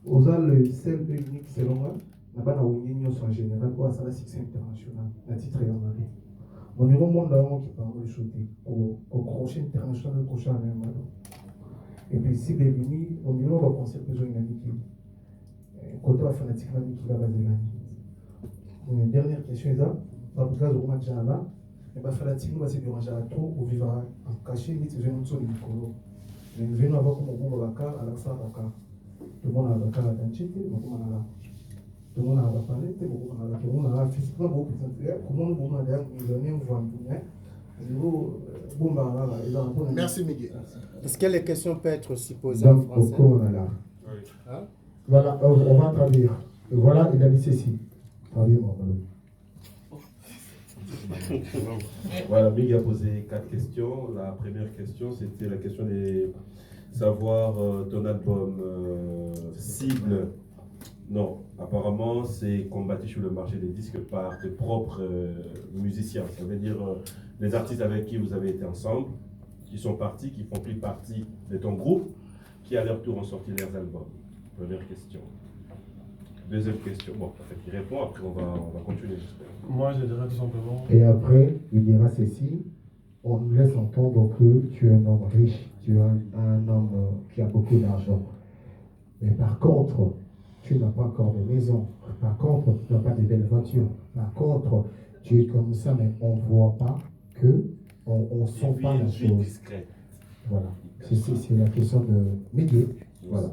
Aux a le seul unique selon moi, n'a pas une en général pour la succès international, la titre et en année. On est au monde qui parle de shooter, au crochet international, au crochet en même. Et puis si les vignes, on est au concept besoin d'une amie côté fanatique qui va baser l'année. Dernière question est là, dans le cas où on a déjà là, et bien fanatique nous va se déranger à tout ou vivre en cachet, mais c'est une zone de micro. Mais nous venons avoir comme on va à la fin de tout le monde a la carte d'identité, tout le monde a la palette, tout le monde a la physiquement beaucoup plus intérêt. Comment nous pouvons aller millionnaire voir Merci Miguel. Est-ce que les questions peuvent être aussi posées en français? Hein? Voilà, on va traduire. Voilà, il a dit ceci. Traduire, Voilà, Miguel a posé 4 questions. La première question, c'était la question de savoir ton album cible. Non, apparemment, c'est combattu sur le marché des disques par tes propres musiciens. Ça veut dire les artistes avec qui vous avez été ensemble, qui sont partis, qui font plus partie de ton groupe, qui à leur tour ont sorti leurs albums. Première question. Deuxième question. Bon, il répond, après on va continuer, j'espère. Moi, je dirais tout simplement. Et après, il dira ceci. On nous laisse entendre que tu es un homme riche, tu es un homme qui a beaucoup d'argent. Mais par contre, tu n'as pas encore de maison. Par contre, tu n'as pas de belles voitures. Par contre, tu es comme ça, mais on ne voit pas que on ne sent pas la chose. Discrète. Voilà. C'est la question de Miguel. Voilà.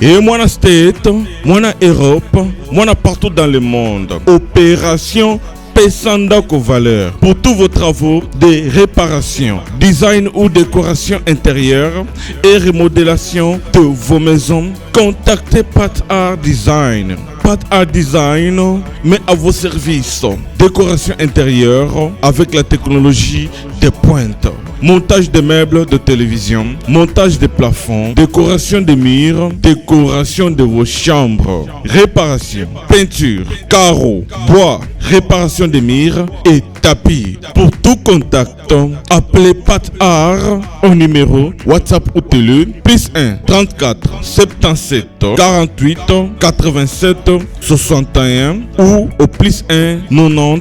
Et moi na State, moi na Europe, moi na partout dans le monde. Opération Pesandako Valeur. Pour tous vos travaux de réparation, design ou décoration intérieure et remodélation de vos maisons, contactez Pat Art Design. Pat Art Design met à vos services décoration intérieure avec la technologie de pointe. Montage de meubles de télévision, montage de plafonds, décoration des murs, décoration de vos chambres, réparation, peinture, carreaux, bois, réparation des murs et tapis. Pour tout contact, appelez Pat Art au numéro WhatsApp ou télé +1 34 77 48 87 61 ou au +1 90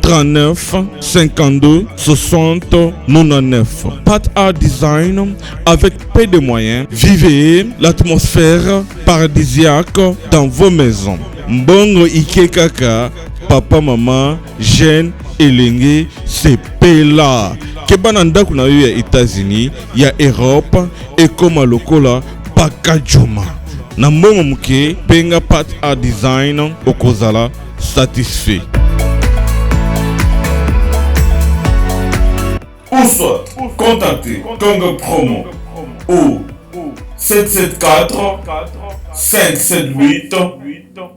39 52 60 99. Pat Art Design avec peu de moyens. Vivez l'atmosphère paradisiaque dans vos maisons. Mbongo Ike Kaka, papa, maman, jeune, elenge, c'est Pela. Kebananda kuna eu ya États-Unis, ya Europe, et comme lokola Pakajuma. Na mbongo muke, penga Pat Art Design, okozala satisfait. Ou soit, contactez Congo Promo au 774 578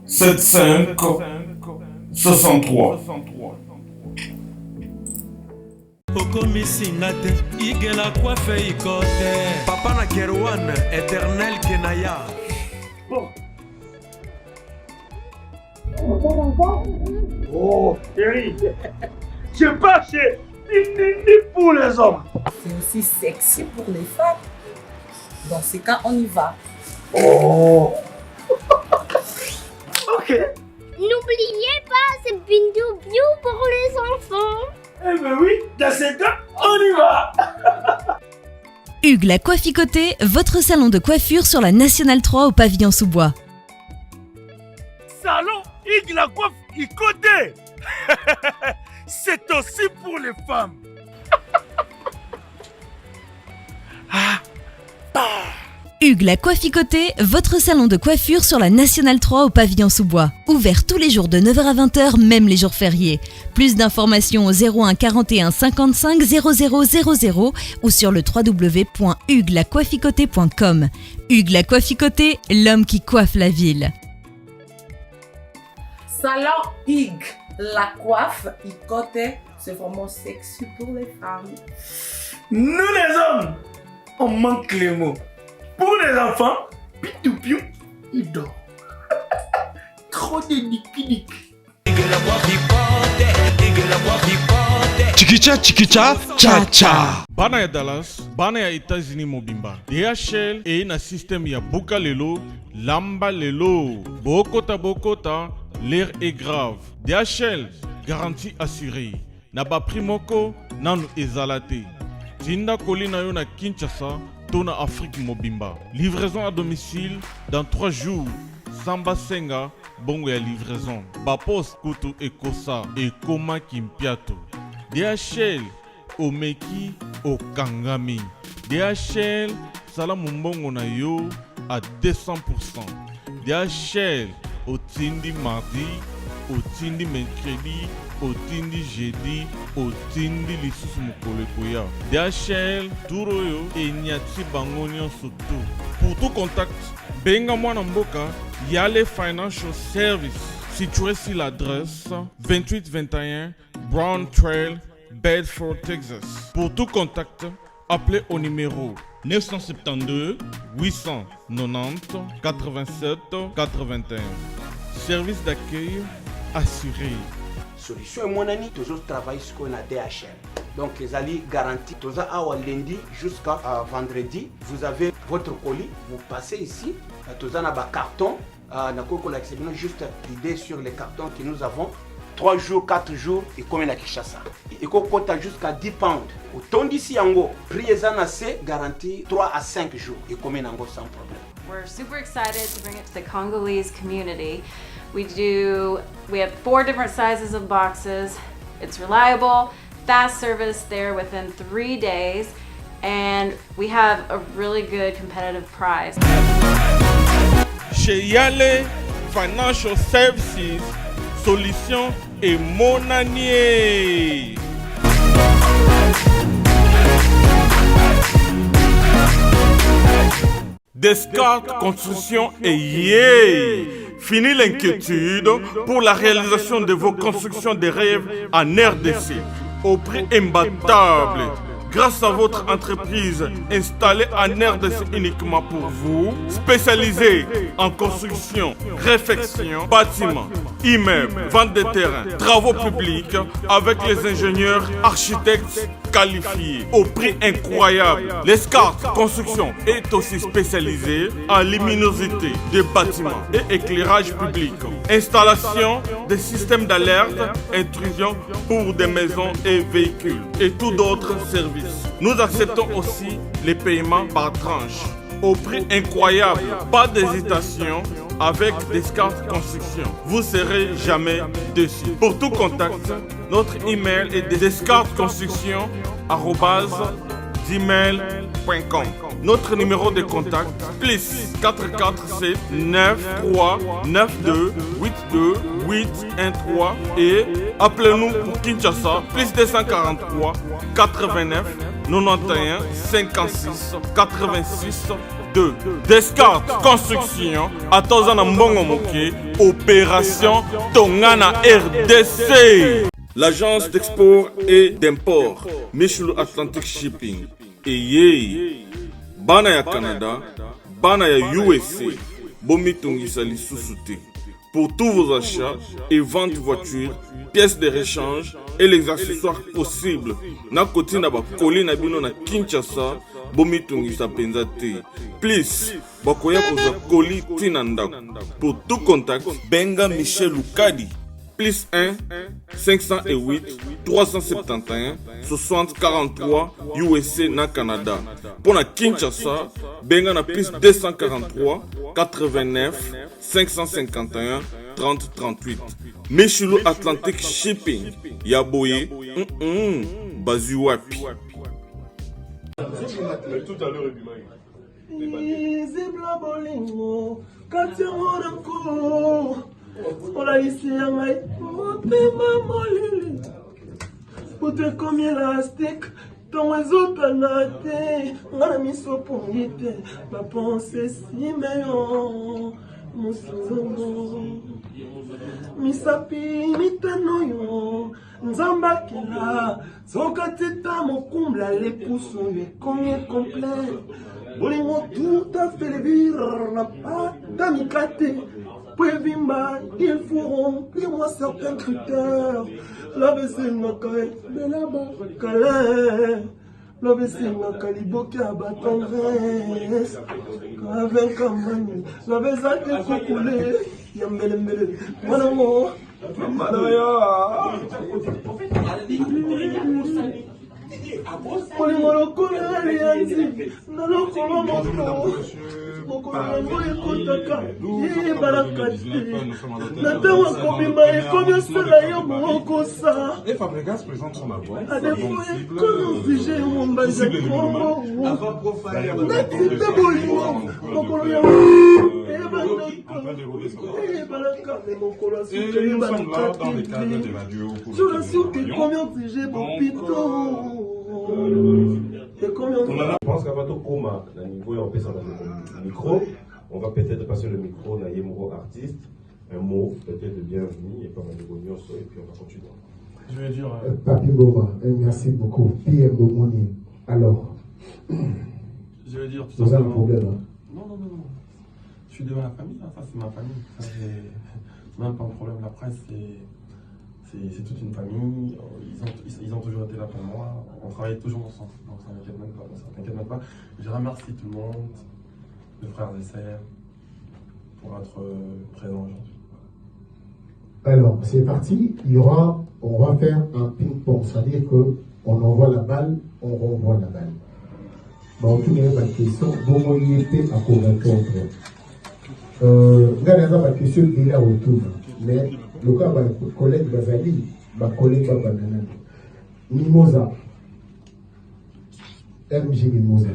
75 63. Okomisinga te igela coiffe ikote papa na Kerwan éternel Kenaya. Bon. Oh, chérie, je pas chez ni pour les hommes. C'est aussi sexy pour les femmes. Dans ces cas, on y va. Oh. Ok. N'oubliez pas, c'est Bindou Bio pour les enfants. Eh ben oui, dans ces cas, on y va. Hugues la Coifficoté, votre salon de coiffure sur la Nationale 3 au pavillon sous-bois. Salon Hugues la Coifficoté. C'est aussi pour les femmes. Hugues la Coifficoté, votre salon de coiffure sur la Nationale 3 au pavillon sous-bois. Ouvert tous les jours de 9h à 20h, même les jours fériés. Plus d'informations au 01 41 55 00 00 ou sur le www.huguelacoifficoté.com. Hugues la Coifficoté, l'homme qui coiffe la ville. Salon Hugues la Coifficoté, c'est vraiment sexy pour les femmes. Nous les hommes, on manque les mots. Pour les enfants, pitou-piou, il dort. Trop de nick-nick. Chikicha chikicha cha cha. Bana ya Dallas, bana ya États-Unis mobimba. DHL et na système ya buka lelo, lamba lelo. Bokota, l'air est grave. DHL, garantie assurée. Na ba primoko, nanu ezalate. Tinda kolina yo na Kinshasa, tona Afrique mobimba. Livraison à domicile dans 3 jours. Samba Senga, bongo ya livraison. Bapos kutu ekosa, ekoma kimpiato. DHL, omeki, okangami. DHL, salamu mbongo na yo à 200%. DHL, otindi mardi, otindi mercredi, otindi jeudi, otindi lisusu mokolo ekoya. DHL, turoyo, enyati bango nyonso tu. Pour tout contact, benga mwana mboka, Yale Financial Service, situé sur l'adresse 2821 Brown Trail, Bedford, Texas. Pour tout contact, appelez au numéro 972 890 87 81. Service d'accueil assuré. Solution et mon ami, toujours travaille sur la DHL. Donc les alliés garantis, toujours à lundi jusqu'à vendredi, vous avez votre colis, vous passez ici, toujours dans un carton, juste l'idée sur les cartons que nous avons. 3 jours, 4 jours, et comme la Kinshasa. Et qu'on compte jusqu'à 10 pounds. Autant d'ici en haut, prix est garanti 3 à 5 jours, et comme en haut sans problème. We're super excited to bring it to the Congolese community. We have 4 different sizes of boxes. It's reliable, fast service there within 3 days, and we have a really good competitive price. Chez Yale Financial Services, solution et monanier. Descartes Construction et yeah! Fini l'inquiétude pour la réalisation de vos constructions de rêves en RDC au prix imbattable. Grâce à votre entreprise installée en RDC uniquement pour vous, spécialisée en construction, réfection, bâtiments, immeubles, vente de terrains, travaux publics, avec les ingénieurs architectes qualifiés au prix incroyable. L'escarte Construction est aussi spécialisée en luminosité des bâtiments et éclairage public, installation des systèmes d'alerte, intrusion pour des maisons et véhicules et tout d'autres services. Nous acceptons aussi les paiements par tranche au prix incroyable. Pas d'hésitation avec Descartes Construction. Vous serez jamais déçus. Pour tout contact, notre email est descartesconstruction@gmail.com. Notre numéro de contact plus 447 93 92 82 813 et appelez-nous pour Kinshasa plus 243 89 91 56 86 2. Descartes Construction à Tozana Mbongo Moké, opération Tongana RDC. L'agence d'export et d'import Michel Atlantic Shipping et yé bana ya Canada, bana ya USA, bomitungisa lisusuté. Pour tous vos achats et ventes de voitures, pièces de rechange et les accessoires possibles, na koti na ba koli na bino na Kinshasa, bomitungisa penzate. Please, bakoya koza koli tina ndako. Pour tout contact, benga Michel Lukadi. Plus 1 508 371 60 43 USA na Canada. Pour la Kinshasa, benga na plus 243 89 551 30 38. Michelo Atlantic Shipping. Yaboye, Bazuwapi. Tout à l'heure, Pote comme élastique, ton réseau canate, on a mis sur pour guider, ma pensée si meilleur, mon souvent. Misapi, mitanoyo, nzamba kela, son katita mon comble à l'épouse, mais combien complet, bolingo tout à fait le vire, n'a pas d'amicate. Il faut remplir moi certains critères. Lobesingaka belaba kale Lobesingaka liboka batendresse avec amani Lobezaki kokule yambele mbele mwana mo Madaya Polimolokula alianzi Nalokolo moko yango ekotaka yebalakati natawa kobima ekomi osala yo mokosa Et Fabregas présente son album. adefo ekomi oblige mombanza kongo natite bolingo mokolo yango eyebalaka me mokolo asuka eyebalakati sola suki ekomi oblige bopito Je pense qu'avant tout, comme à niveau on peut s'en le micro, on va peut-être passer le micro à Yemuro artiste, un mot peut-être de bienvenue et pas mal de et puis on va continuer. Je vais dire. Papi Boma, merci beaucoup. Pierre Bomoni. Alors, je vais dire tout vous avez un simplement. problème hein? Non. Je suis devant la famille, hein. Ça c'est ma famille. Ça, c'est même pas un problème. La presse, c'est toute une famille. Ils ont toujours été là pour moi. On travaille toujours ensemble. Donc ça m'inquiète même pas. Je remercie tout le monde, mes frères et sœurs, pour être présents aujourd'hui. Alors, c'est parti. On va faire un ping-pong. C'est-à-dire qu'on envoie la balle, on renvoie la balle. Bon, tout le monde a une question. Comment il était à convaincre Regardez la question il est autour. Mais le cas de collègue Bazali, ma collègue Babanana. Mimosa. MG Mimosa.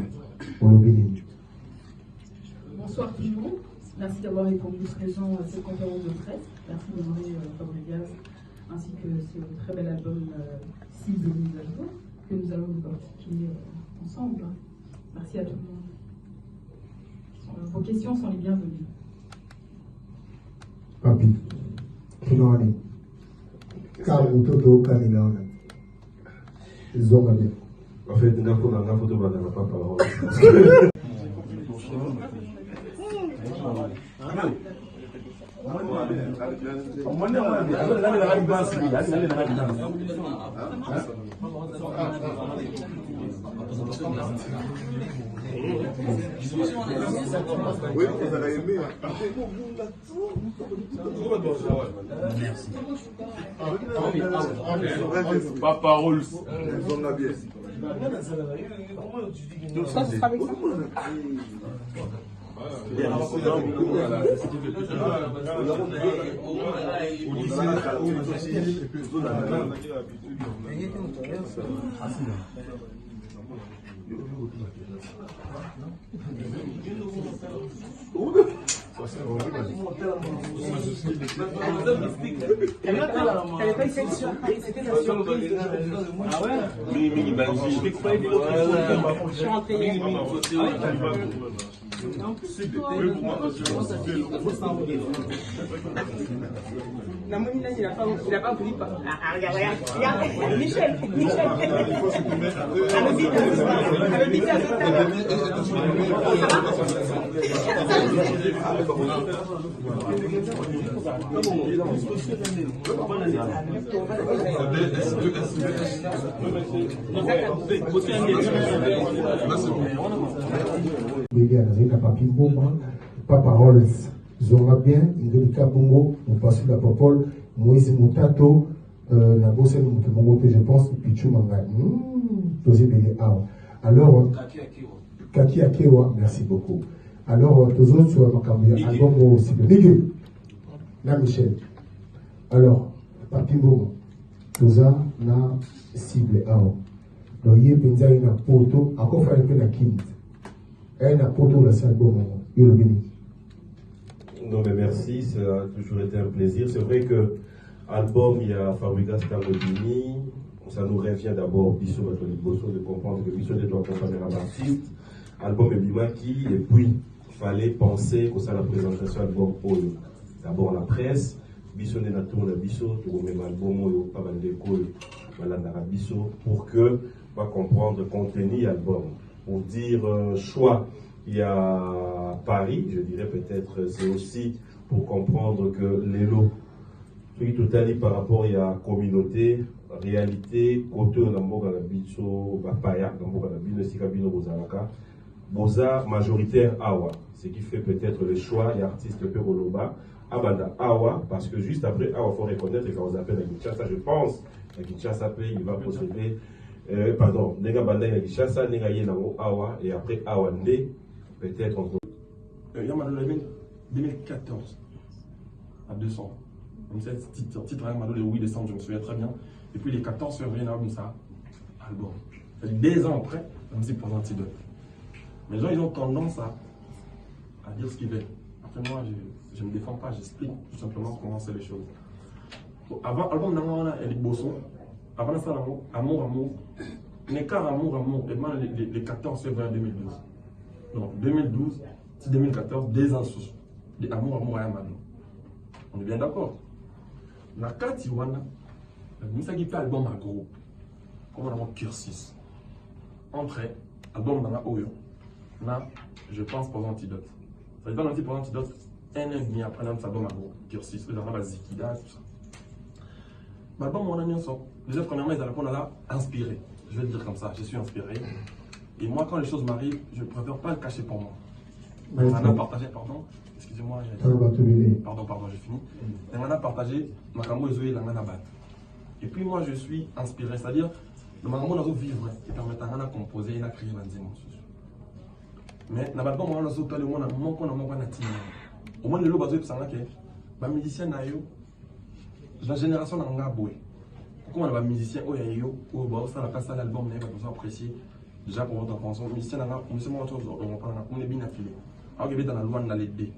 Pour le Bénin. Bonsoir tout le monde. Merci d'avoir répondu présent à cette conférence de presse. Merci d'honorer Fabregas ainsi que ce très bel album 6 de mise à jour que nous allons décortiquer ensemble. Merci à tout le monde. Vos questions sont les bienvenues. Papi, Kinoni, Kamutoto Kanilana. Ils ont bien. En fait, on a photo, on n'a pas parole. Oui, vous avez aimé. Merci. Papa Rolls. On a bien. Ça, ce sera avec ça. Elle n'est pas une section. C'était la surprise. Ah ouais? Je vais croire que je chantais. La momie là, il n'a pas voulu pas. Ah, regarde. Michel. Papi Boma, Papa Rolls, Zonga bien, Ingrid Bongo, on passe la Popol, Moïse Moutato, la bosse de je pense, Pichu Manga. Tosé Bélé Ao. Alors, Kaki Akewa, merci beaucoup. Alors, tous autres sur Macambia, album aussi. Big là, Michel. Alors, Papi Boma, Toza, na cible Ao. Donc, il y a une poto, encore faire un peu la quinte. Elle n'a pas tout le album, Non mais merci, ça a toujours été un plaisir. C'est vrai que album, il y a Fabregas Tamodini, ça nous revient d'abord Bissot de comprendre que Bissot doit accompagner un artiste. Album Ebimaki, et puis il fallait penser que ça la présentation album Oyo. D'abord la presse, Bissot n'est pas tour de Bissot, tout même album Oyo, pas mal d'école, voilà Bissot, pour que va comprendre contenu album. Pour dire choix, il y a Paris, je dirais peut-être c'est aussi pour comprendre que Lélo qui tout à par rapport à la communauté, réalité, côté de la biso, Bapaya, la bino Sikabino Bozalaka, Boza majoritaire Awa, ce qui fait peut-être le choix et artiste Peroloba, Abanda Awa, parce que juste après Awa, il faut reconnaître que quand on appelle à Kinshasa, je pense, à Kinshasa, il va posséder, pardon, Nega Banda à Kinshasa, Nega Yenamo Awa, et après Awa Nde, peut-être entre. Il y a 2014, à 200. Comme ça, titre le 8 décembre, je me souviens très bien. Et puis les 14 février, on a mis ça, album. Des ans après, on s'est pour Antidote. Mais les gens, ils ont tendance à dire ce qu'ils veulent. Après moi, je ne me défends pas, j'explique tout simplement comment c'est les choses. Donc, avant, l'album d'Angola, elle est bossons. Avant ça, Amour. L'écart Amour, les 14 février 2012. Donc 2012, 2014, 2 ans sous. Amour, et Amadou. On est bien d'accord. La carte, nous avons fait album à groupe. Comme on a un cursus. Entre album dans la Oyo, là, je pense pour Antidote. Ça veut dire pour Antidote, un an et demi après, on a un album à groupe. Cursus, on a la Zikida, tout ça. L'album, on a mis ensemble. Déjà, premièrement, ils allaient là inspiré. Je vais le dire comme ça, je suis inspiré. Et moi, quand les choses m'arrivent, je ne préfère pas le cacher pour moi. On en a partagé, pardon. Excusez-moi, pardon, j'ai fini. On en a partagé, Makambo et Zoé, et puis moi, je suis inspiré, c'est-à-dire, le Makambo n'a pas vivre et permettre à composer et à créer la dimension. Mais, dans l'album, on a sauté le monde, au moins, le lot, les musiciens, la génération n'a pas boué. Pourquoi on a des musiciens, on a l'album, on a apprécié. Déjà pour votre attention, les musiciens, on est bien affiliés. Alors qu'il y a dans la loi, on a les dés.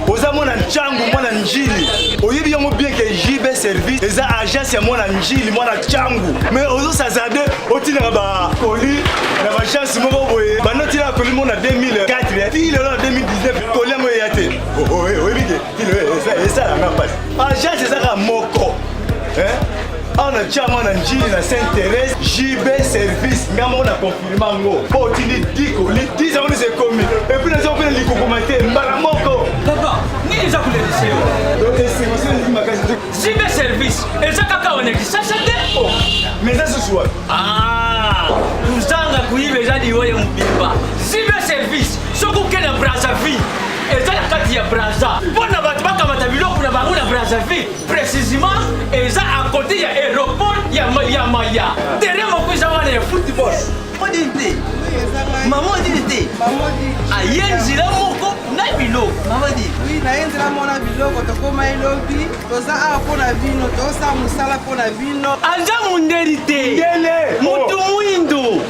Oza mwana nchangu mwana njili oyebi yango bien que JB service eza agence ya mwana njili mwana nchangu mais ozo sazade otinaka ba koli na ba chance moko boye banotina koli mona 2004 ti lelo na 2019 koli yango yate oyebi ke ti lelo esa la ngapasi agence ezaka moko on a chama na njili na Saint-Thérèse JB service ngamo na confirmer ngo po tini diko li 10 ans c'est commis et puis les gens viennent li kokomate mbala moko papa ni les a coulé de chez donc c'est aussi une magasin JB service et ça kaka on est ça oh mais ça ce soir uzanga kuibe jadi woye mbimba JB service soko kena Brazzaville et ça la carte ya Brazza bona batu bakamata biloko na bango na Brazzaville précisément et ça à côté ya aéroport ya Maya derrière mo kuza wana ya football odinte maman odinte ayenzi la moko na biloko maman dit oui na yenzi la mona biloko tokoma elobi toza a pona vino tosa musala pona vino anja munderite ngele mutu mwindo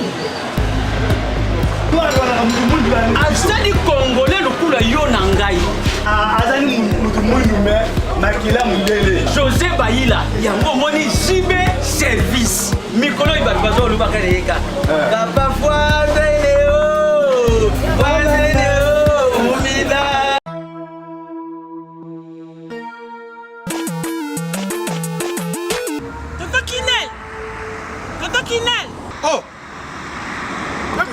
azali congolais lokula yo na ngai azali mutu mwindu me makila mundele José Bayila yango moni JB service mikolo ibatu bazo olubaka leka papa Fwazele umida Toto Kinel oh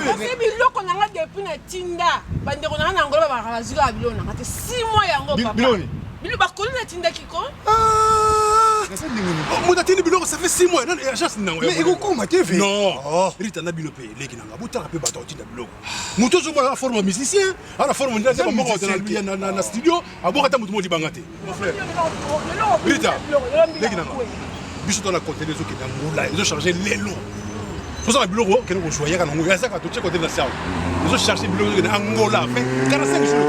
kasi biloko na nga depuis na tinda bandeko na nga na ngolo bakazika biloko na nga te 6 mois yango papa biloko bakoli na tinda kiko moto atindi biloko ça fait 6 mois nani agence nango mais ekokoma te ve non rita na bino mpe eleki nanga botala mpe bato akotinda biloko moto ozomona forme musicien ana forme ndate bamoko na studio aboka ta moto mo libanga te rita leki nanga biso to na conteneur ezokende ngola ezocharge lelo toza na biloko kende kojoyaka nango yazaka totie kote na serve ezocharge biloko ezokende angola fait 45 jours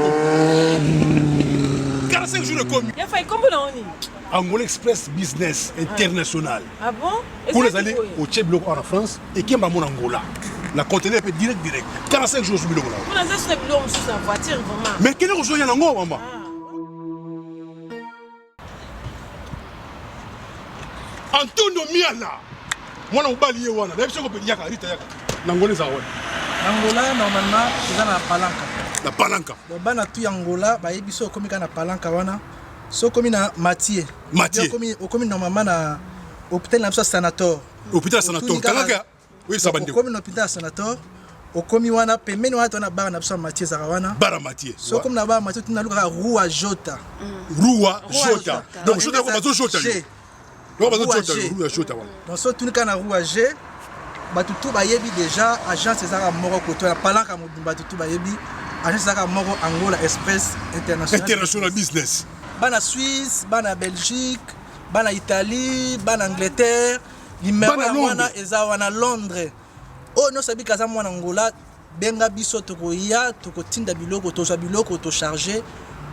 de 45 jours de commis ya fai kombo na oni Angola Express Business International. Ah bon? Pour les aller au Tchèque en France et qui est en Angola. La conteneur peut direct. 45 jours sur le Angola. Pour les aller sur la voiture vraiment. Mais quel est le jour en Angola, maman? Antonio Miala. Moi, on va lier wana. D'ailleurs, on peut dire yaka. Angola ça ouais. Angola normalement, c'est na palanca. La palanca. Le bana tu Angola, ba yebiso komi kana palanca wana. So comme na Mathieu. Comme normalement na hôpital na sanator. Hôpital sanator. Oui, ça bande. Comme l'hôpital sénateur, au komi wana pembeni wana tona bara na biso Mathieu Zarawana. Bara Mathieu. So comme na bara Mathieu tuna luka Rua Jota. Rua Jota. Donc Jota ko bazo Jota. Donc bazo Jota, Rua Jota wana. Donc so tuni kana Rua G. Batutu bayebi déjà agence ezaka moko koto na palaka mobimba batutu bayebi agence ezaka moko Angola Express International Business. Bana Suisse, bana Belgique, bana Italie, bana Angleterre, numéro wana eza wana Londres. Oh no sabi kaza mwana Angola benga biso tokoya tokotinda biloko tozwa biloko to charger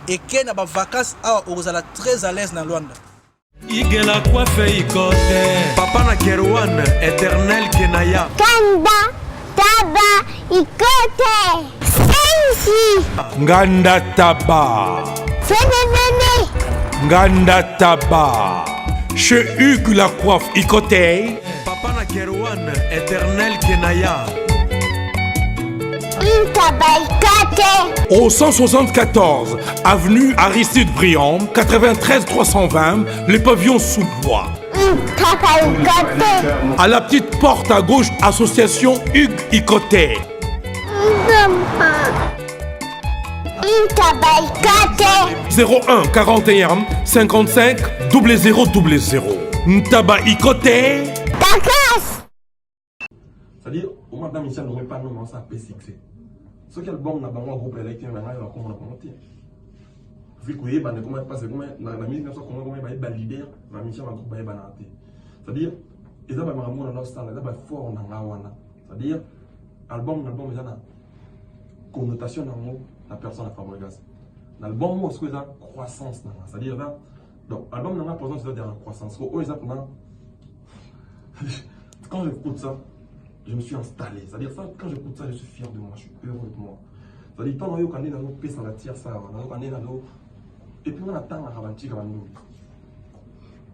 et que na ba vacances a ozala très à l'aise na Luanda. Igela coiffe ikote Papa na Kerwan éternel Kenaya Kanda Taba ikote Sensi Nganda Taba Fenenene Nganda Taba Chez Hugues la coiffe ikote Papa na Kerwan éternel Kenaya Au 174 avenue Aristide Briand, 93 320, les pavillons sous bois. À la petite porte à gauche, association Hugues Ikoté. 01 41 55 0000. Ntaba Ikoté. C'est-à-dire, au moins, dans Michel, on ne pas nous ça P6. Ce qui est bon, on a un groupe électif, maintenant, il va commenter. Vu que vous avez comment passer, dans la musique, comment vous avez leader, dans Michel, on va groupe bananté. C'est-à-dire, ils ont un amour dans leur style, ils ont un fort dans la wana. C'est-à-dire, album, il y a une connotation dans la personne à Fabregas. L'album, il y a une croissance. C'est-à-dire, donc, l'album, il y a une croissance. Quand j'écoute ça, je me suis installé. C'est-à-dire, ça, quand j'écoute ça, je suis fier de moi, je suis heureux de moi. C'est-à-dire, quand on a un peu ça, la tire ça, et puis on attend la ravantique à nous.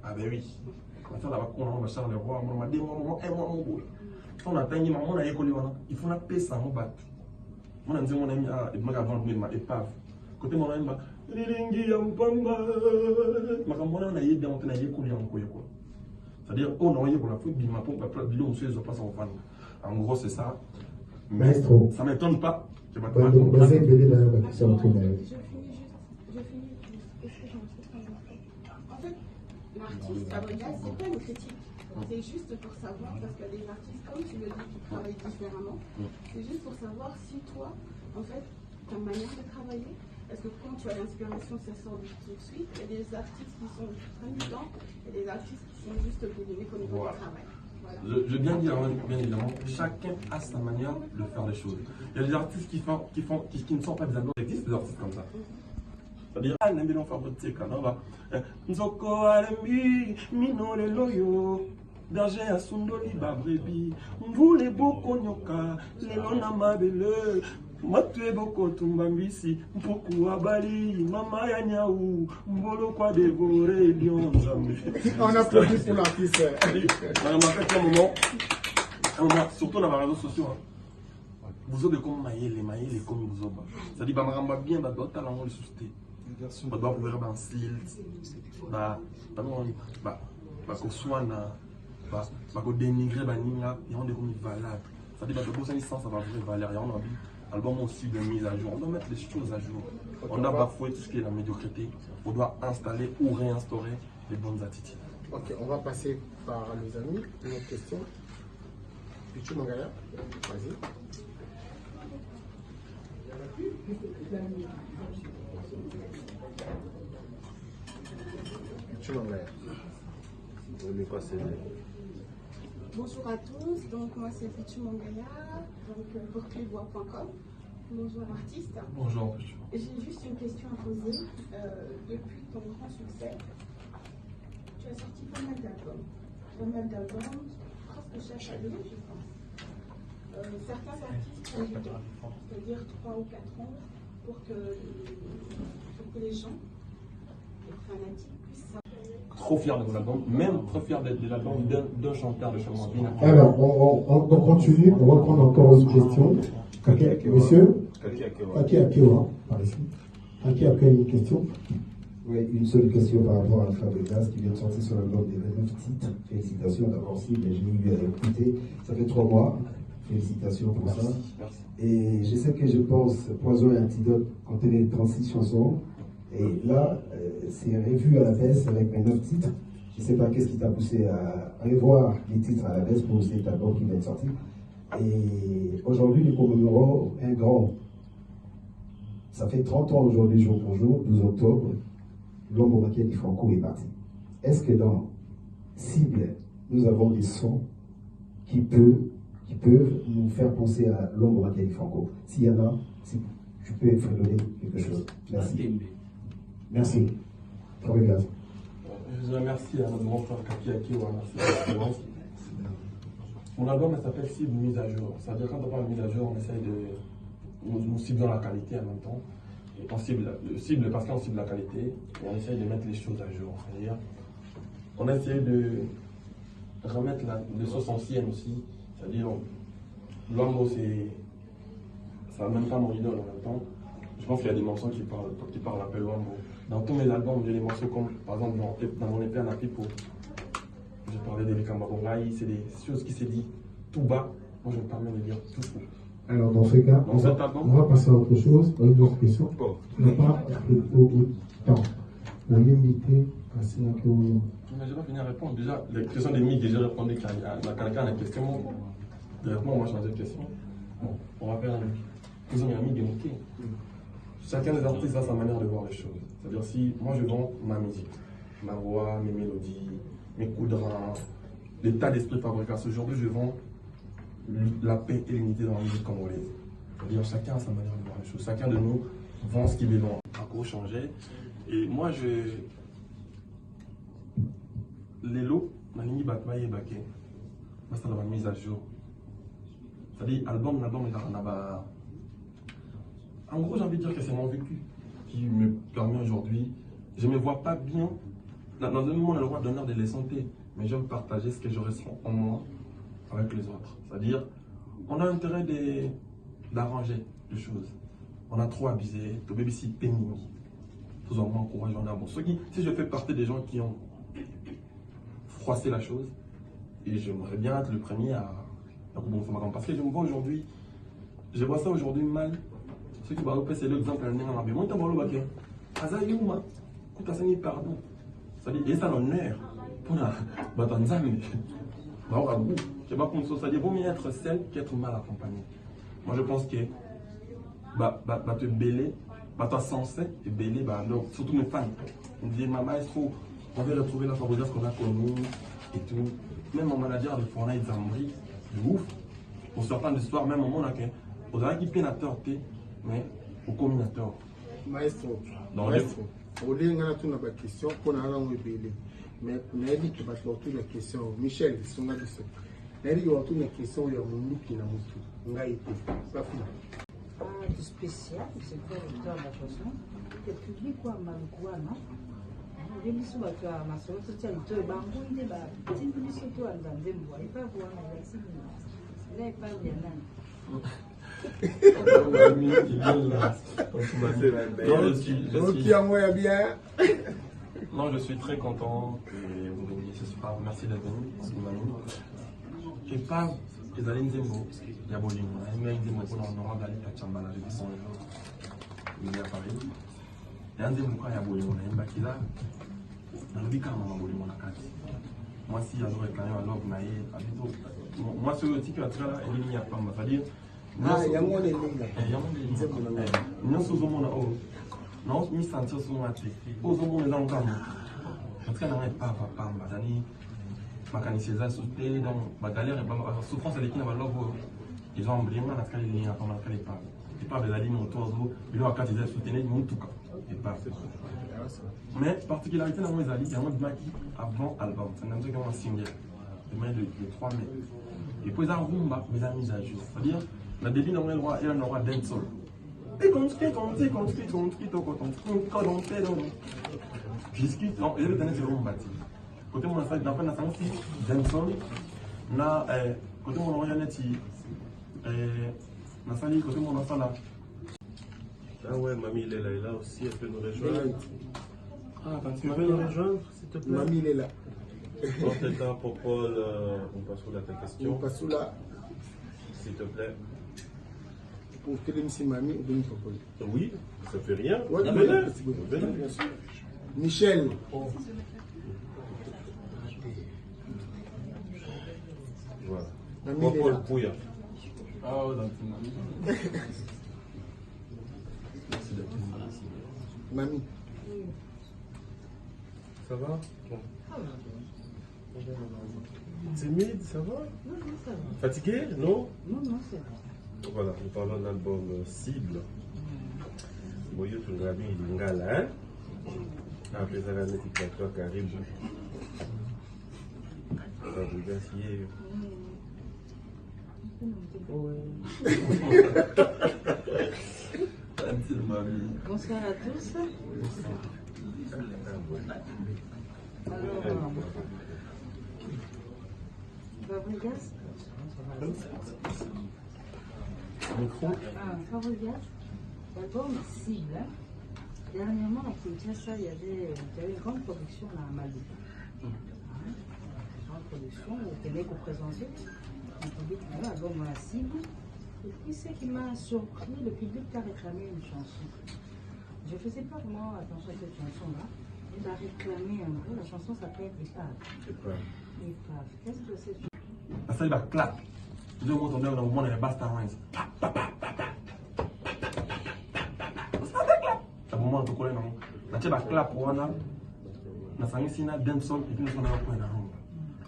Ah ben oui. Quand on a un Charles le roi, on a dit, moi, mon boule. Quand on attend, on a école, il faut la paix sans nous battre. On a dit, mon ami, il m'a vendu ma épave. Côté mon ami, c'est-à-dire, on a eu pour la foule, il m'a pas dit, on se passe en fan. En gros, c'est ça. Mais ça ne m'étonne pas. Je vais En fait, l'artiste, c'est pas une critique. C'est juste pour savoir, parce que les artistes, comme tu le dis, qui travaillent différemment, c'est juste pour savoir si toi, en fait, ta manière de travailler, est-ce que quand tu as l'inspiration, ça sort tout de suite? Il y a des artistes qui sont très dedans, il y a des artistes qui sont juste boulonnés au niveau du travail. Voilà. Je viens de dire, bien évidemment, chacun a sa manière de faire les choses. Il y a des artistes qui ne sont pas des albums, il existe des artistes comme ça. C'est-à-dire, ah, n'aime pas faire votre tic, là, va. Nzoko alemi, mino le loyo. Danger à Sundoli Babrebi, Mvoule Boko Nyoka, Lelona Mabele, Matue Boko Tumbambisi, Mpoku Abali, Mama Yanyao, Mbolo Kwa dévorer Lion Zambi. On applaudit pour l'artiste. Surtout dans les réseaux sociaux. Vous avez comme Maïle comme vous avez. C'est-à-dire, Bamaramba bien, d'autres talents le susciter. On doit pouvoir un style, qu'on dénigrer baninga et on est comme valable. Ça dit que le ça va vraiment valeur. Et on a dit album aussi de mise à jour. On doit mettre les choses à jour. On doit bafouer tout ce qui est la médiocrité. On doit installer ou réinstaurer les bonnes attitudes. Ok, on va passer par les amis. Une autre question. Pichu Mangaya, vas-y. Pichu Mangaya. Bonjour à tous, donc moi c'est Pichu Mangaya, donc pour clivoix.com. Bonjour artiste. Bonjour. J'ai juste une question à poser. Depuis ton grand succès, tu as sorti pas mal d'albums, presque chaque année je pense. Certains artistes ont du temps, c'est-à-dire 3 ou 4 ans, pour que les gens, les fanatiques, puissent savoir. Trop fier de mon album, même trop fier de l'album d'un chanteur de chez moi. Alors, on continue, on va prendre encore une question. Monsieur Kaki Akio, par ici. Kaki Akio, une question. Oui, une seule question par rapport à Fabregas qui vient de sortir sur l'album des 29 titres. Félicitations d'abord, si j'ai eu à écouter. Ça fait 3 mois. Félicitations pour ça. Merci. Et je sais que je pense Poison et Antidote contenait 36 chansons. Et là, c'est revu à la baisse avec 29 titres. Je ne sais pas qu'est-ce qui t'a poussé à revoir les titres à la baisse pour cet album qui vient de sortir. Et aujourd'hui, nous commémorons un grand. Ça fait 30 ans aujourd'hui, jour pour jour, 12 octobre. L'homme au maquet du Franco est parti. Est-ce que dans Cible, nous avons des sons qui peuvent nous faire penser à l'homme au maquet du Franco? S'il y en a, si tu peux fredonner quelque chose. Merci. Merci. Fabregas. Je remercie à notre grand frère Kakiaki ou à merci. Mon album s'appelle Cible mise à jour. C'est-à-dire quand on parle de mise à jour, on essaye de nous cibler la qualité en même temps. Et on cible parce qu'on cible la qualité et on essaye de mettre les choses à jour. C'est-à-dire, on a essayé de remettre les sauces anciennes aussi. C'est-à-dire, Lombo, ça n'a même pas mon idole en même temps. Je pense qu'il y a des morceaux qui parlent un peu Lombo. Dans tous mes albums, j'ai des morceaux comme, par exemple, dans mon EP Anapipo, j'ai parlé de Likamabongaï, c'est des choses qui s'est dit tout bas. Moi, je me permets de dire tout fou. Alors, dans ce cas, on va passer à autre chose, à une autre question. On n'a pas au temps. On est limité à 5 euros. Mais je vais finir à répondre. Déjà, les questions des mythes, j'ai répondu à quelqu'un à la question. Directement, moi, je change de question. Bon, on va faire ils ont mis un mythe démonté. Chacun des artistes a sa manière de voir les choses. C'est-à-dire, si moi, je vends ma musique, ma voix, mes mélodies, mes coups de rein, l'état d'esprit Fabregas. Aujourd'hui, je vends la paix et l'unité dans la musique congolaise. C'est-à-dire chacun a sa manière de voir les choses. Chacun de nous vend ce qu'il est loin. Encore changer. Et moi, les lots, ma ligne Batmaï et Baké, c'est la mise à jour. C'est-à-dire, album, en gros, j'ai envie de dire que c'est mon vécu qui me permet aujourd'hui. Je ne me vois pas bien. Dans un moment, on a le droit d'honneur de les santé, mais j'aime partager ce que je ressens en moi avec les autres. C'est-à-dire, on a intérêt d'arranger les choses. On a trop abusé, tout bébé si pénible. Tout en moins courage, on a bon. Si je fais partie des gens qui ont froissé la chose, et j'aimerais bien être le premier à parce que je me vois aujourd'hui, je vois ça aujourd'hui mal. Ceux qui vont c'est l'exemple de Nenga Mabe. Moi, je suis baké. Azayuma, Koutasani, pardon. C'est-à-dire, et ça l'honneur pour la Batanzami. Je sais pas comment ça, c'est-à-dire, vaut mieux être seul qu'être mal accompagné. Moi, je pense que te bêler, toi censé te bêler, surtout mes fans. On disait, maman, on veut retrouver la Fabregas qu'on a connue et tout. Même mon manager de Fournaille Zambri, c'est ouf. Pour certaines histoires, même au monde, on a qui peine à torter, mais au combinateur. Maestro, au lieu de la question, on a un bébé. Mais on a dit que tu la question, Michel, son adresse. On a dit que tu la question, il y a mon look qui n'a pas été. Ça fait. Du spécial, c'est quoi l'auteur de la chanson? Le public, quoi, Malouana. Je me suis dit que ma soeur, tout le temps, bambou, il est là. Si vous dites que tu as un dame, vous n'allez pas voir la vaccine. Là, il parle bien. Non, je suis très content que vous veniez ce soir. Merci d'être venu. Je parle des Aline Zembo. Il y a Bolino. Il y a Zembo pour l'honorable d'aller à Chambala. Je dis son il est à Paris. Il y a Zembo quand il y a Bolino. Il y a Mbakila. Dans le Bika, on a Bolino la carte. Moi, si il y a un réclamé à l'ordre, moi, ce type à là, il est mis à Pamba. C'est-à-dire, il y a mon éligne. Nous sommes non, mi sentir sur moi. Aux hommes, les gens comme en tout cas, on n'est pas Pamba. Ma canicéza sauté, donc ma galère et ma souffrance avec qui on va l'ouvrir. Ils ont oublié, on a fait les lignes à Pamba, les pas. Et pas de la ligne autour de vous, ils ont à 4 ils ont soutenu, en tout cas. Et pas. Mais, particularité dans mes alliés, il y a un Maki avant album. C'est un truc qui est un single. Le 3 mai. Et puis, ils ont rumba, mais ils ont mis à jour. C'est-à-dire, la débit dans le roi et un roi dancehall. Et quand tu discute, non, il y a le dernier c'est rumba. Côté mon affaire, dans la santé, dancehall, na côté mon roi Yaneti, na sali, côté mon enfant là. Ah ouais, mamie, elle est là aussi, elle peut nous rejoindre. Ah, tu m'avais nous rejoindre, s'il te plaît. Mamie, il est là. En tout cas, pour Paul, on passe à ta question. On passe là. S'il te plaît. Pour que les Mamie ou bien Paul. Oui, ça fait rien. Oui, bien sûr. Michel. Voilà. Mamie, Paul Pouya. Ah, ouais, Mamie. Ça va? Timide, ça va? Non, ça va. Fatigué? Non? Non, c'est vrai. Voilà, nous parlons d'un album cible. Boyo Tungabi Lingala, hein? Après ça, la nette toi Karibu. Bonsoir à tous. Alors, Fabregas. Fabregas, l'album cible. Dernièrement, à Kinshasa, il y avait une grande production à Mali. Grande production, vous tenez qu'au présenter. Un public, l'album à cible. Et puis, ce qui m'a surpris, le public a réclamé une chanson. Je ne faisais pas vraiment attention à cette chanson-là. Il a réclamé un peu. La chanson s'appelle Épave. Épave. Qu'est-ce que c'est? Ça, il va clap. Je vais vous dans le moment, il y a Basta Rince. C'est un moment où tu connais, non? Tu vas clap, on a. Na sangisi na dancehall et puis nous sommes dans la rumba.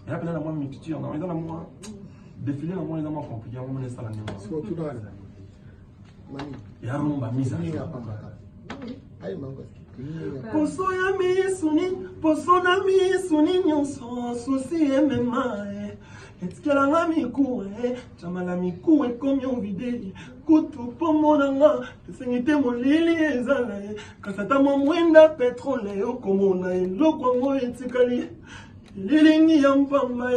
Et là, pendant la mixture, non, ils ont la moi défilé dans moi, ils ont moi compliqué, on me laisse la nuit. C'est tout dans la Mami. Et la rumba mise à jour. Aïe, maman. Poso ya misuni, poso na misuni nyonso, susi emema. Etikela nga mikuwe, chamala mikuwe komi ovide. Kutu pomona nga, esengi te molili ezala. Kasata mwenda petrole okomona eloko yango etikali. Elilingi ya mpamba,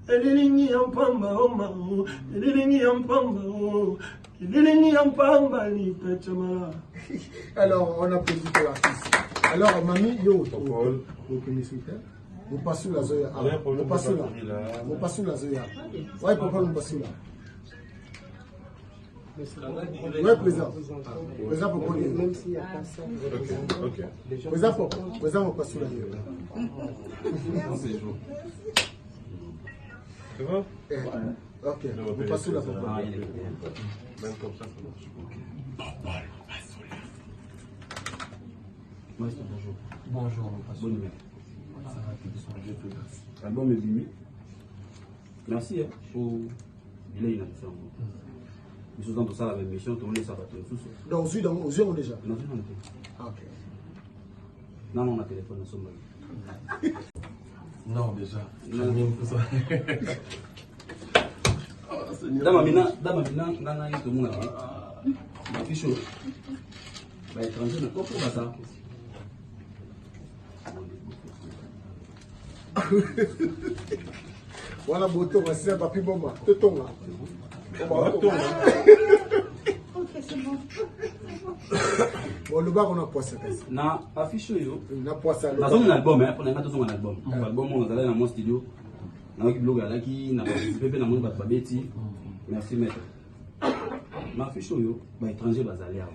elilingi ya mpamba o mamo, elilingi ya mpamba o. Elilingi ya mpamba ni pechamala. Alors, on a posé pour l'artiste. Alors, Mamie, yo, vous passez la zoya. Vous passez là. Vous passez la zoya. Ouais, papa, vous passez là. Oui, président. Président, pour prendre. Même s'il n'y a pas ça. Ok. Président, vous passez là. C'est bon? Ok. Vous passez là, papa. Même comme ça, ça marche. Bonjour. Bonjour, bonne nuit. Album est venu. Merci pour il est innocent. Nous sommes dans ça la même mission, tout le monde ça va tout. Donc aux yeux déjà. Non, ok. Non, on a téléphone, nous sommes non, déjà. Dama mina, nana tout le monde. Ma fiche. Bah étranger ne comprend pas ça. Voilà, boto, c'est un papier bomba. Te tombe là. Ok, c'est bon. Bon, le bar, on a poissé. Na affiche yo. On a poissé. Dans un album, hein, pour les mettre dans un album. L'album, on est dans mon studio. Na qui blog là qui na participé na mon babeti. Merci maître. Ma affiche yo, ba étranger bazali awa.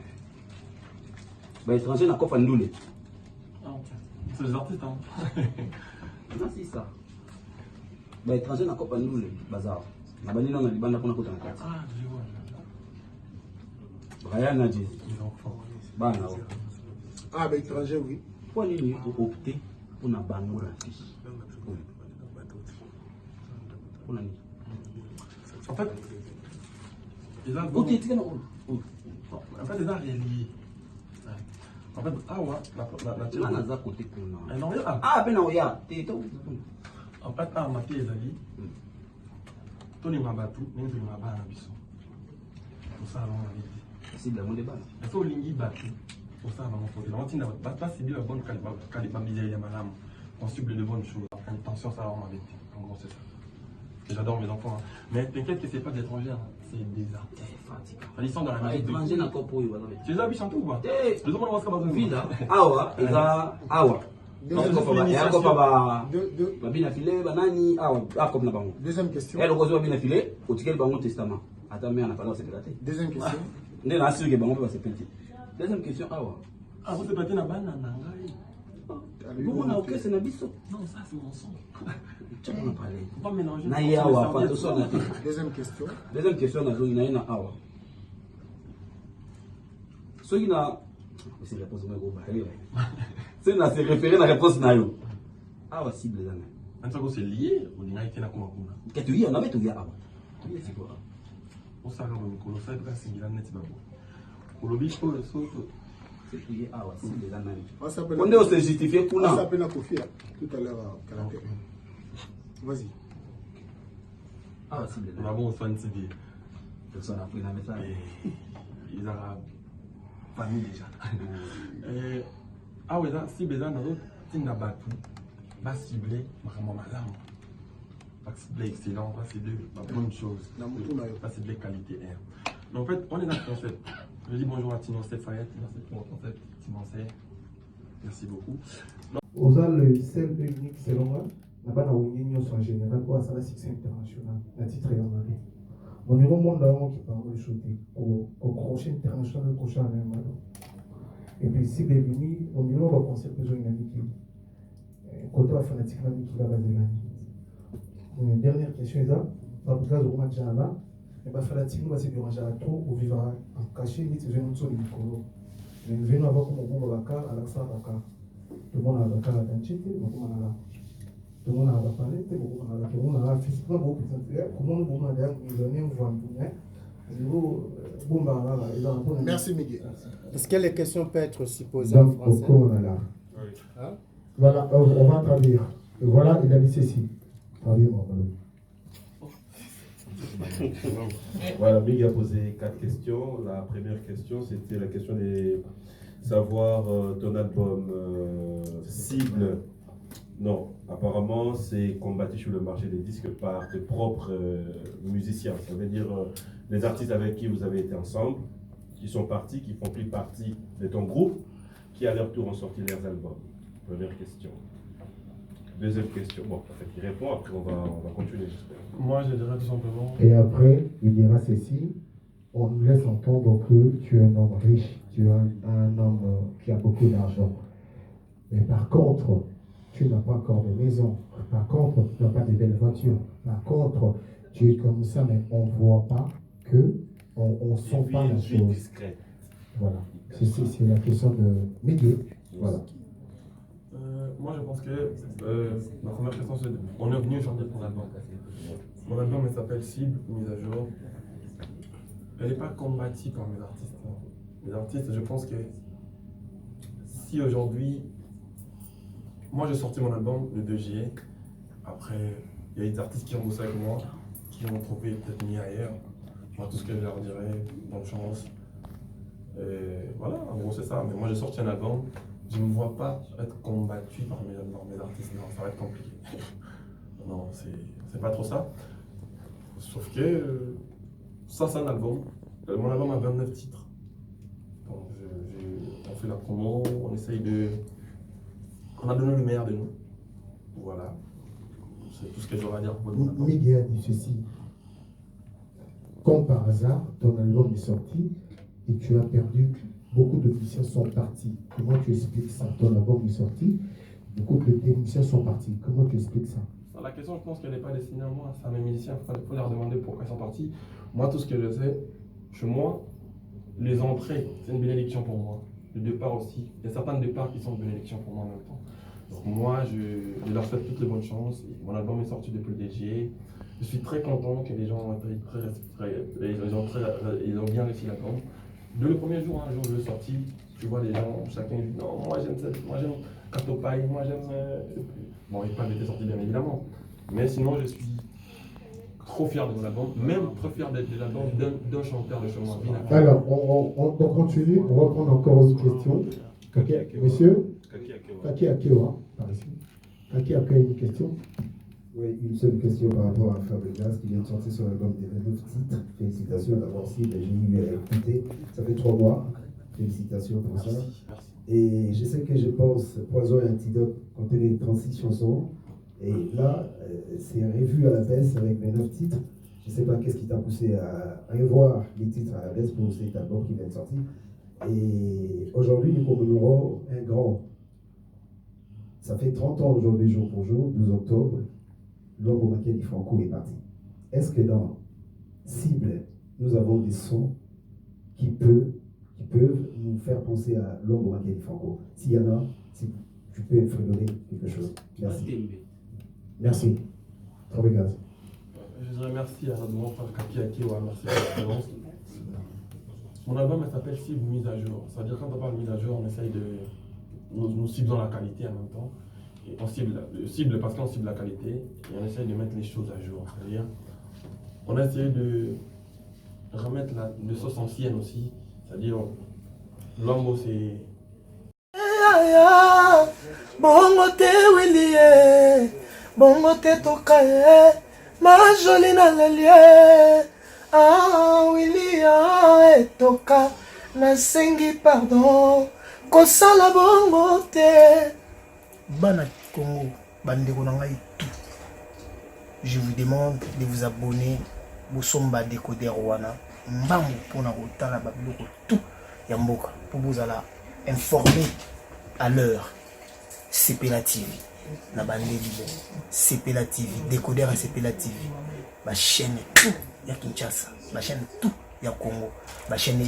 Ba étranger na kofa ndule. C'est les artistes, hein. Non, c'est ça. Bah, étranger n'a pas nous, bazar. Na bani na libanda kuna kota nakati. Ah, je vois. Brian a dit. Bana. Ah, bah, étranger, oui. Pourquoi il faut opter pour na bango la fiche? Pour nani? En fait, ils ont. Ok, tu connais. En fait, ils ont relié. En fait, ah ouais, la naza côté kuna. Non, ah, ben non, ya, t'es tout. En fait, ah, ma fille est allée. Tony m'a battu, mais il m'a battu à biso. Pour ça, on m'a dit. C'est de la monnaie balle. Il faut l'ingi battu. Pour ça, on m'a fait. On tient d'abord, pas si bien la bonne qualité de malam. On cible de bonnes choses. Intention, ça, on m'a dit. En gros, c'est ça. Et j'adore mes enfants. Hein. Mais t'inquiète que c'est pas des étrangers, hein. C'est des artistes fatigants. Ils sont dans la musique. étranger n'accord pour eux. Tu les as vu chanter ou pas? Les hommes, on va se faire ville. Awa, eza awa. Deuxième question. Elle reçoit bien affilé. Au ticket bango testament. Attends, mais on n'a pas le secrétaire. Deuxième question. On est là sur que bango peut se péter. Deuxième question. Awa. Ah, vous se péter na banana nangai. Vous na ok c'est na biso. Non, ça c'est mon son. Tu m'en parler. Faut pas mélanger. Na ya awa pas de son. Deuxième question. Deuxième question na zo ina awa. So ina c'est la réponse go ba. C'est na se référer la réponse na yo. Awa cible là. Antako c'est lié ou dinga ikena kuma kuna. Qu'est-ce que tu dis on avait tout ya awa. Tu dis quoi? On s'arrête au micro, ça va c'est bien net babo. Kolobi ko le soto. C'est lié awa cible là. On est se justifier pour ça s'appelle la Kofi tout à l'heure caractère. Vas-y. Ah, cible là. On a bon fan TV. Personne a pris la message. Ils arabes. Famille déjà. Ah ouais, là, si besoin d'un tinda batu, va cibler vraiment malin. Va cibler excellent, va cibler la bonne chose. Va cibler qualité air. Mais en fait, on est dans le concept. Je dis bonjour à Timoncé Fayette, merci pour le concept. Timoncé, merci beaucoup. Aux le seul et unique selon moi, là-bas dans l'Union en général, pour la succès international, à titre régional. On est au monde qui parle de shooter, au crochet international, au crochet en même. Et puis, si les unis, on est au concept de une amie qui côté fanatique, l'ami qui va baser l'année. Dernière question, est là, dans le cas où on a déjà là, et bien, fanatique, nous, va se déranger à trop, ou vivre en cachet, vite, je vais nous sauver le micro. Mais nous venons avoir comme on voit la carte, à la salle, la carte. Tout le monde a la carte à l'identité, tout le monde a la. Tout le monde a la palette, tout le monde a la physiquement, comment nous avons donné un voix. Merci Miguel. Est-ce que les questions peuvent être aussi posées en français? Hein? Voilà, on va traduire. Voilà, il a dit ceci. Traduis-moi. Voilà, Miguel a posé 4 questions. La première question, c'était la question de savoir ton album cible. Non, apparemment, c'est combattu sur le marché des disques par tes propres musiciens. Ça veut dire les artistes avec qui vous avez été ensemble, qui sont partis, qui font plus partie de ton groupe, qui à leur tour ont sorti leurs albums. Première question. Deuxième question. Bon, en fait, il répond, après on va continuer, j'espère. Moi, je dirais tout simplement... Et après, il dira ceci. On nous laisse entendre que tu es un homme riche, tu es un homme qui a beaucoup d'argent. Mais par contre... tu n'as pas encore de maison. Par contre, tu n'as pas de belles voitures. Par contre, tu es comme ça, mais on ne voit pas que, on ne sent pas la chose. Discrète. Voilà. C'est la question de Miguel. Voilà. Moi, je pense que ma première question, c'est on est venu chanter pour l'album. Mon album, il s'appelle Cible, mise à jour. Elle n'est pas combattue par mes artistes. Les artistes, je pense que si aujourd'hui, moi, j'ai sorti mon album le 2 juillet. Après, il y a des artistes qui ont bossé avec moi, qui ont trouvé peut-être mieux ailleurs. Moi, tout ce que je leur dirais, bonne chance. Et voilà, en gros, c'est ça. Mais moi, j'ai sorti un album. Je ne me vois pas être combattu par mes artistes. Non, ça va être compliqué. Non, c'est pas trop ça. Sauf que ça, c'est un album. Mon album a 29 titres. Donc, on fait la promo, on essaye de... On a donné le meilleur de nous. Voilà. C'est tout ce que j'aurais à dire pour vous. Miguel a dit ceci. Comme par hasard, ton album est sorti et tu as perdu. Beaucoup de musiciens sont partis. Comment tu expliques ça? Ton album est sorti, beaucoup de musiciens sont partis. Comment tu expliques ça? La question, je pense qu'elle n'est pas destinée à moi. C'est à mes musiciens. Il faut leur demander pourquoi ils sont partis. Moi, tout ce que je sais, chez moi, les entrées, c'est une bénédiction pour moi. Le départ aussi. Il y a certains départs qui sont une bénédiction pour moi en même temps. Donc moi, je leur souhaite toutes les bonnes chances. Mon album est sorti depuis le DG. Je suis très content que les gens ont été ils ont bien réussi l'album. Dès le premier jour, un jour je l'ai sorti, tu vois les gens, chacun dit non, moi j'aime Katopai, moi j'aime... Bon, il pas été sorti bien évidemment. Mais sinon, je suis trop fier de mon album, même trop fier d'être l'album d'un chanteur de chez moi. Alors, on continue, on va prendre encore une question. Monsieur Kaki Akeo, par ici. Kaki Akeo, une question. Oui, une seule question par rapport à Fabregas qui vient de sortir sur l'album des 9 titres. Félicitations d'abord si j'ai eu à écouter. Ça fait 3 mois. Félicitations pour ça. Et je sais que je pense Poison et Antidote contenait 36 chansons. Et là, c'est revu à la baisse avec les 9 titres. Je ne sais pas qu'est-ce qui t'a poussé à revoir les titres à la baisse pour cet album qui vient de sortir. Et aujourd'hui, nous commémorons un grand. Ça fait 30 ans aujourd'hui, jour pour jour, 12 octobre. L'homme au maquet du Franco est parti. Est-ce que dans Cible, nous avons des sons qui peuvent nous faire penser à l'homme au maquet du Franco? S'il y en a, si tu peux fredonner quelque chose. Merci. Merci. Obrigado. Je dirais merci à mon frère Kakiaki, merci pour la présence. Mon album s'appelle Cible mise à jour. C'est-à-dire quand on parle de mise à jour, on essaye de nous ciblons la qualité en même temps. Et on cible parce qu'on cible la qualité et on essaye de mettre les choses à jour. C'est-à-dire, on a essayé de remettre les sauces anciennes aussi. C'est-à-dire, l'homme c'est. Bongo te Willie, bongo te tokaye, ma jolie na lelie. Ah Willie et toka, na sengi pardon, kosala bongo te. Bana Congo, bandeko na ngai tout. Je vous demande de vous abonner au Somba Décodeur Wana. Mbambo pour na kotala ba biloko tout ya mboka pour vous aller informer à l'heure. CPLA TV na bande libre. CPLA TV, Décodeur à CPLA TV. Ma chaîne tout ya Kinshasa, ma chaîne tout ya Congo, ma chaîne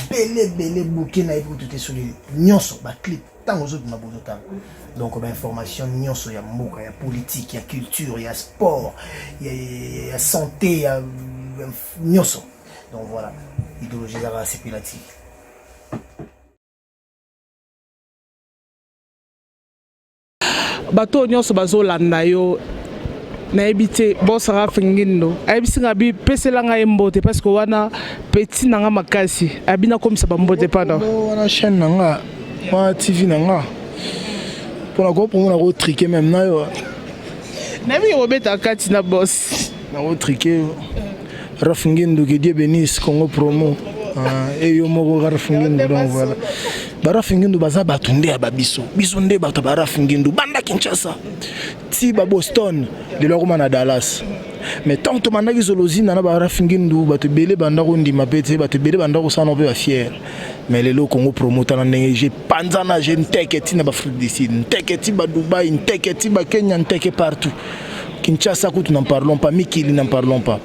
belé bouquet na ebo tout sur les nyonso ba clip tant aux autres ma bonota. Donc ba information nyonso ya mboka, ya politique, ya culture, ya sport, ya santé, ya nyonso. Donc voilà, idéologie à CPLA TV. Bato nyonso bazolanda yo nayebi te bosaka fingindo ayebisi nga bi pesela nga mbote parce que wana petit nanga makasi abina komisa bambote pana wana chaîne nanga wana TV nanga pona ko pomona ko triquer même na yo nayebi obeta kati na boss na ko triquer Rafingindo que Dieu bénisse Congo promo et yo moko Rafingindo donc voilà Barafingindo baza batunde ya babiso biso nde bato Barafingindo banda Kinshasa ti ba Boston de lokoma na Dallas mais tant to mandaki zolozina na Barafingindo bato belé banda ko ndima pete bato belé banda ko sana pe ba fier mais le Congo promoteur na ndenge j'ai panzana j'ai nteketi na ba Afrique du Sud nteketi ba Dubaï nteketi ba Kenya nteke partout Kinshasa, nous n'en parlons pas, Mikili n'en parlons pas.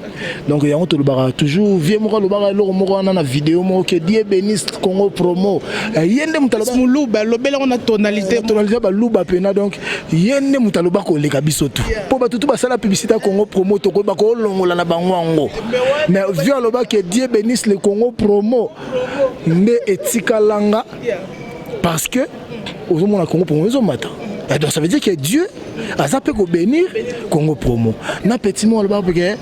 Donc, il y a toujours, vieux moko le baga lo moko na vidéo mo que Dieu bénisse Congo promo. Yende mutaloba muluba lobela on a tonalité ba luba pena donc yende mutaloba ko leka bisoto. Po ba tutu ba sala publicité Congo promo to ko ba ko longola na bangwango. Mais vieux loba que Dieu bénisse le Congo promo. Nde etika langa parce que au moment la Congo promo ils ont matin. Donc ça veut dire que Dieu a zappé pour bénir Congo promo. Na petit mot là-bas parce que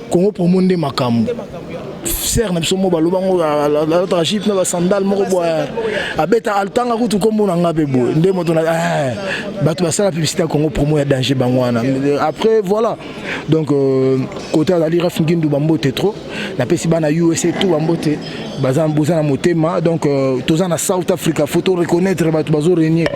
Congo promo ndé makambo. Serre na bisomo balobango la trajip na ba sandal moko boya. Abeta altanga kutu kombo na ngabe boy. Ndé moto na bato ba sala publicité Congo promo ya danger bangwana. Après voilà. Donc côté à lire Rafingindo bambote trop. Na pesi bana USA tout bambote. Bazan bozana motema donc tozana South Africa faut reconnaître bato bazo régner